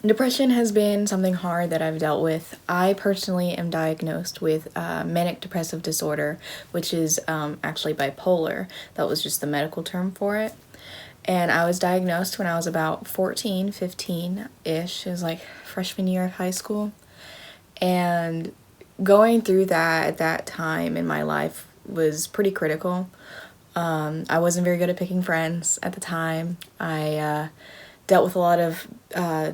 Depression has been something hard that I've dealt with. I personally am diagnosed with manic depressive disorder, which is actually bipolar. That was just the medical term for it. And I was diagnosed when I was about 14, 15-ish. It was like freshman year of high school. And going through that at that time in my life was pretty critical. I wasn't very good at picking friends at the time. I dealt with a lot of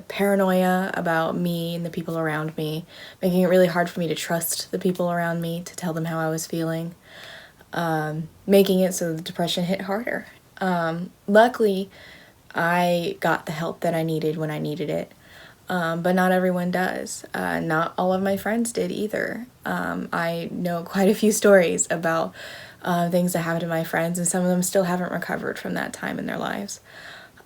paranoia about me and the people around me, making it really hard for me to trust the people around me, to tell them how I was feeling, making it so the depression hit harder. Luckily, I got the help that I needed when I needed it, but not everyone does. Not all of my friends did either. I know quite a few stories about things that happened to my friends, and some of them still haven't recovered from that time in their lives.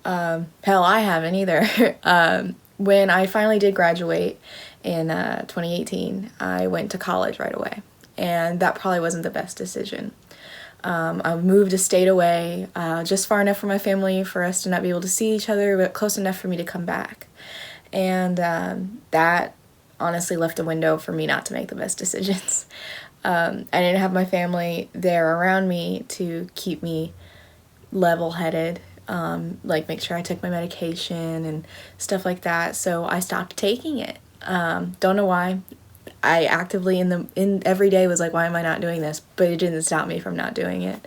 Hell, I haven't either. When I finally did graduate in 2018, I went to college right away, and that probably wasn't the best decision. I moved a state away, just far enough from my family for us to not be able to see each other, but close enough for me to come back. And that honestly left a window for me not to make the best decisions. I didn't have my family there around me to keep me level-headed, like make sure I took my medication and stuff like that. So I stopped taking it. Don't know why. I actively in every day was like, why am I not doing this? But it didn't stop me from not doing it.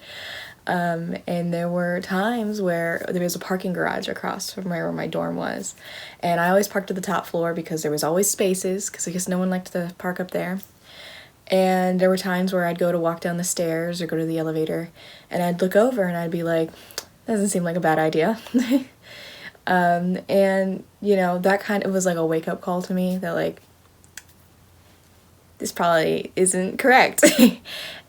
And there were times where there was a parking garage across from where my dorm was. And I always parked at the top floor because there was always spaces, because I guess no one liked to park up there. And there were times where I'd go to walk down the stairs or go to the elevator, and I'd look over and I'd be like, doesn't seem like a bad idea. And, you know, that kind of was like a wake-up call to me that, like, this probably isn't correct.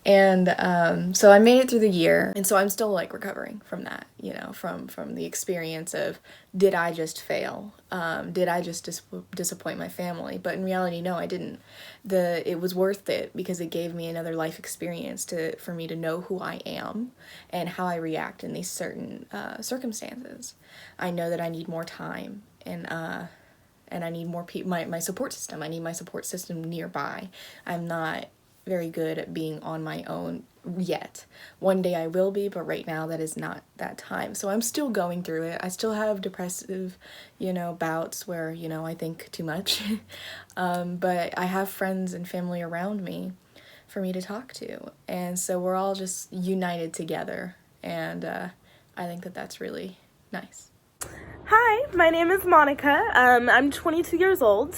And so I made it through the year, and so I'm still like recovering from that, you know, from the experience of, did I just fail? Did I just disappoint my family? But in reality, no, I didn't. It was worth it because it gave me another life experience for me to know who I am and how I react in these certain circumstances. I know that I need more time, and I need more my support system. I need my support system nearby. I'm not very good at being on my own yet. One day I will be, but right now that is not that time. So I'm still going through it. I still have depressive, bouts where, I think too much. But I have friends and family around me for me to talk to. And so we're all just united together. And I think that that's really nice. Hi, my name is Monica. I'm 22 years old,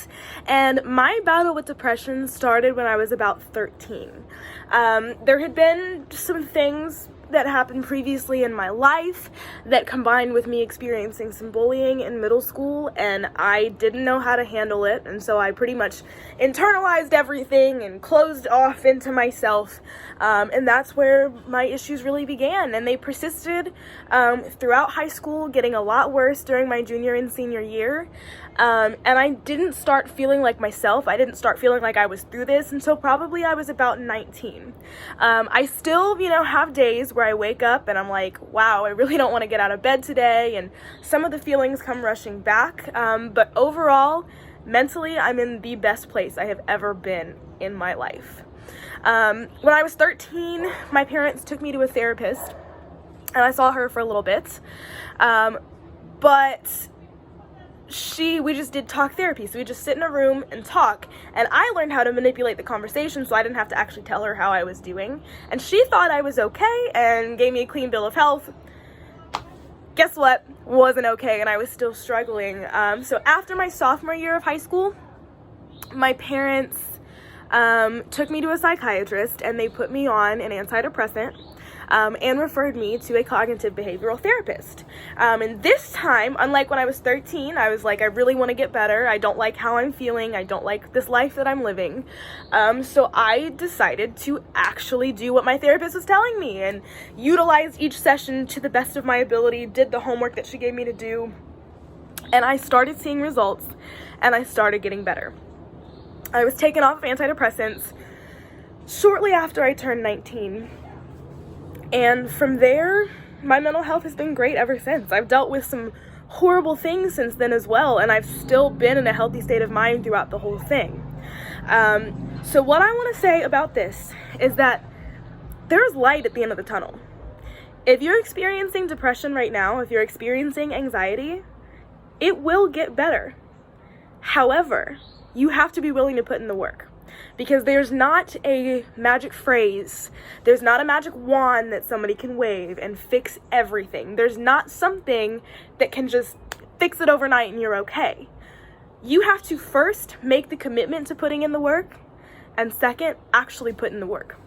and my battle with depression started when I was about 13. There had been some things that happened previously in my life that combined with me experiencing some bullying in middle school, and I didn't know how to handle it, and so I pretty much internalized everything and closed off into myself, and that's where my issues really began, and they persisted throughout high school, getting a lot worse during my junior and senior year, and I didn't start feeling like myself. I didn't start feeling like I was through this until probably I was about 19. I still, have days where I wake up and I'm like, wow, I really don't want to get out of bed today, and some of the feelings come rushing back, but overall, mentally, I'm in the best place I have ever been in my life. When I was 13, my parents took me to a therapist, and I saw her for a little bit, but we just did talk therapy, so we just sit in a room and talk, and I learned how to manipulate the conversation so I didn't have to actually tell her how I was doing, and she thought I was okay and gave me a clean bill of health. Guess what? Wasn't okay, and I was still struggling. So after my sophomore year of high school, my parents took me to a psychiatrist, and they put me on an antidepressant, and referred me to a cognitive behavioral therapist. And this time, unlike when I was 13, I was like, I really want to get better. I don't like how I'm feeling. I don't like this life that I'm living. So I decided to actually do what my therapist was telling me and utilize each session to the best of my ability, did the homework that she gave me to do, and I started seeing results, and I started getting better. I was taken off of antidepressants shortly after I turned 19. And from there, my mental health has been great ever since. I've dealt with some horrible things since then as well, and I've still been in a healthy state of mind throughout the whole thing. So what I want to say about this is that there's light at the end of the tunnel. If you're experiencing depression right now, if you're experiencing anxiety, it will get better. However, you have to be willing to put in the work, because there's not a magic phrase, there's not a magic wand that somebody can wave and fix everything. There's not something that can just fix it overnight and you're okay. You have to first make the commitment to putting in the work, and second, actually put in the work.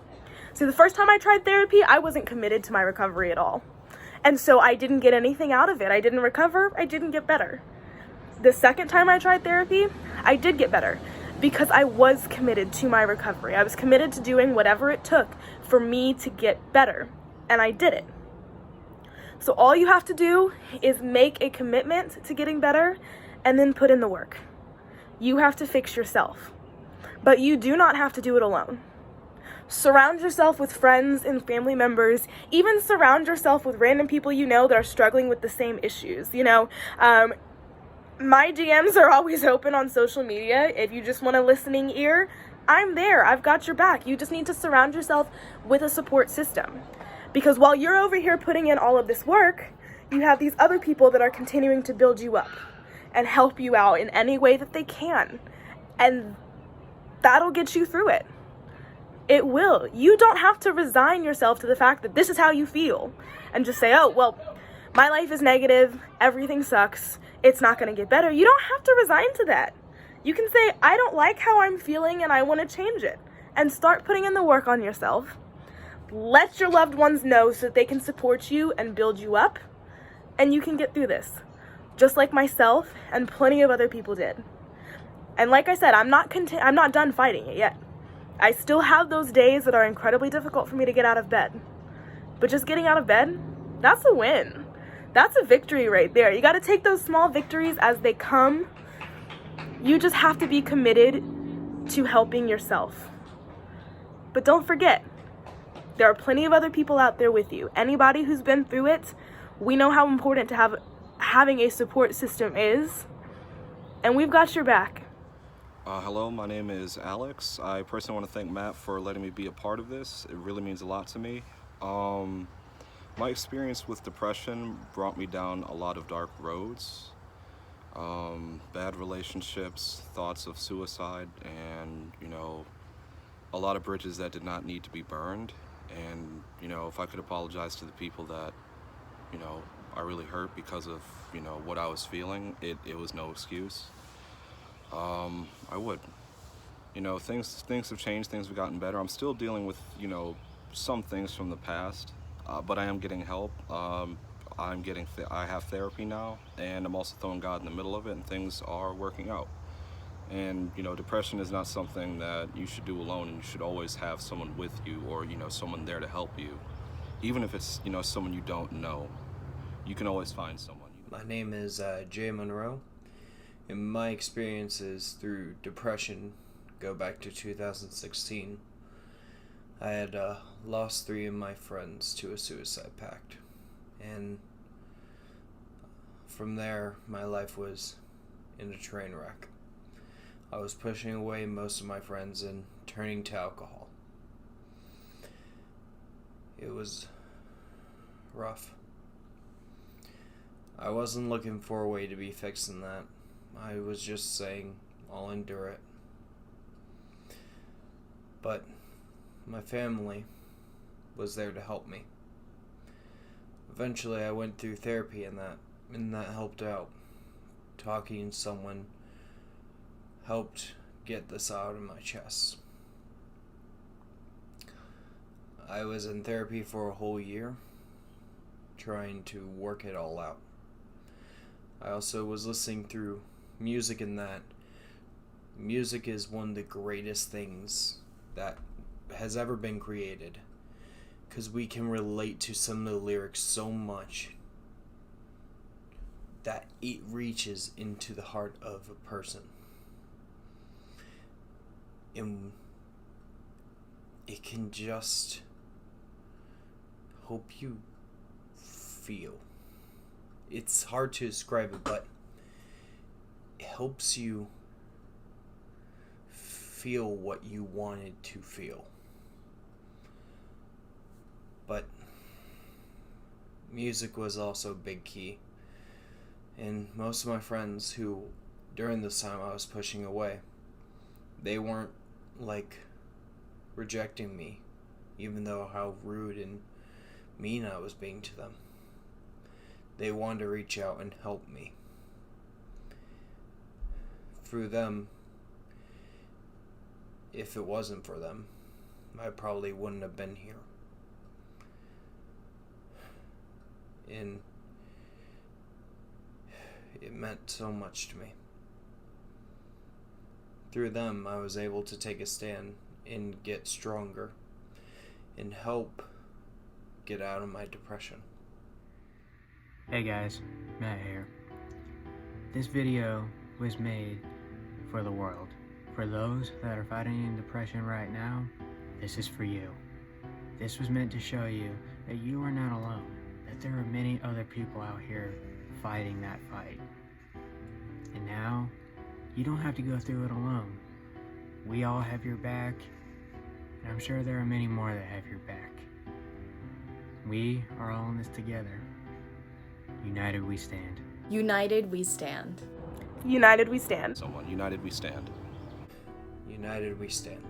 So the first time I tried therapy, I wasn't committed to my recovery at all. And so I didn't get anything out of it. I didn't recover, I didn't get better. The second time I tried therapy, I did get better because I was committed to my recovery. I was committed to doing whatever it took for me to get better, and I did it. So all you have to do is make a commitment to getting better and then put in the work. You have to fix yourself, but you do not have to do it alone. Surround yourself with friends and family members. Even surround yourself with random people you know that are struggling with the same issues. My DMs are always open on social media. If you just want a listening ear, I'm there. I've got your back. You just need to surround yourself with a support system. Because while you're over here putting in all of this work, you have these other people that are continuing to build you up and help you out in any way that they can. And that'll get you through it. It will. You don't have to resign yourself to the fact that this is how you feel and just say, oh, well, my life is negative, everything sucks, it's not going to get better. You don't have to resign to that. You can say, I don't like how I'm feeling and I want to change it, and start putting in the work on yourself. Let your loved ones know so that they can support you and build you up, and you can get through this, just like myself and plenty of other people did. And like I said, I'm not done fighting it yet. I still have those days that are incredibly difficult for me to get out of bed. But just getting out of bed, that's a win. That's a victory right there. You got to take those small victories as they come. You just have to be committed to helping yourself. But don't forget, there are plenty of other people out there with you. Anybody who's been through it, we know how important having a support system is, and we've got your back. Hello, my name is Alex. I personally want to thank Matt for letting me be a part of this. It really means a lot to me. My experience with depression brought me down a lot of dark roads, bad relationships, thoughts of suicide, and, a lot of bridges that did not need to be burned. And, if I could apologize to the people that, I really hurt because of, what I was feeling, it was no excuse. I would. Things have changed, things have gotten better. I'm still dealing with, some things from the past, but I am getting help. I have therapy now, and I'm also throwing God in the middle of it, and things are working out. And, depression is not something that you should do alone, and you should always have someone with you, or, someone there to help you. Even if it's, someone you don't know, you can always find someone. My name is Jay Monroe. And my experiences through depression go back to 2016. I had lost 3 of my friends to a suicide pact. And from there, my life was in a train wreck. I was pushing away most of my friends and turning to alcohol. It was rough. I wasn't looking for a way to be fixing that. I was just saying, I'll endure it. But my family was there to help me. Eventually I went through therapy and that helped out. Talking to someone helped get this out of my chest. I was in therapy for a whole year, trying to work it all out. I also was listening through music, and that music is one of the greatest things that has ever been created, because we can relate to some of the lyrics so much that it reaches into the heart of a person, and it can just help you feel. it's hard to describe it, but it helps you feel what you wanted to feel. But music was also a big key. And most of my friends who, during this time I was pushing away, they weren't like rejecting me, even though how rude and mean I was being to them. They wanted to reach out and help me. Through them, if it wasn't for them, I probably wouldn't have been here. And it meant so much to me. Through them, I was able to take a stand and get stronger and help get out of my depression. Hey guys, Matt here. This video was made for the world. For those that are fighting depression right now, this is for you. This was meant to show you that you are not alone, that there are many other people out here fighting that fight. And now, you don't have to go through it alone. We all have your back, and I'm sure there are many more that have your back. We are all in this together. United we stand. United we stand. United we stand. Someone united we stand. United we stand.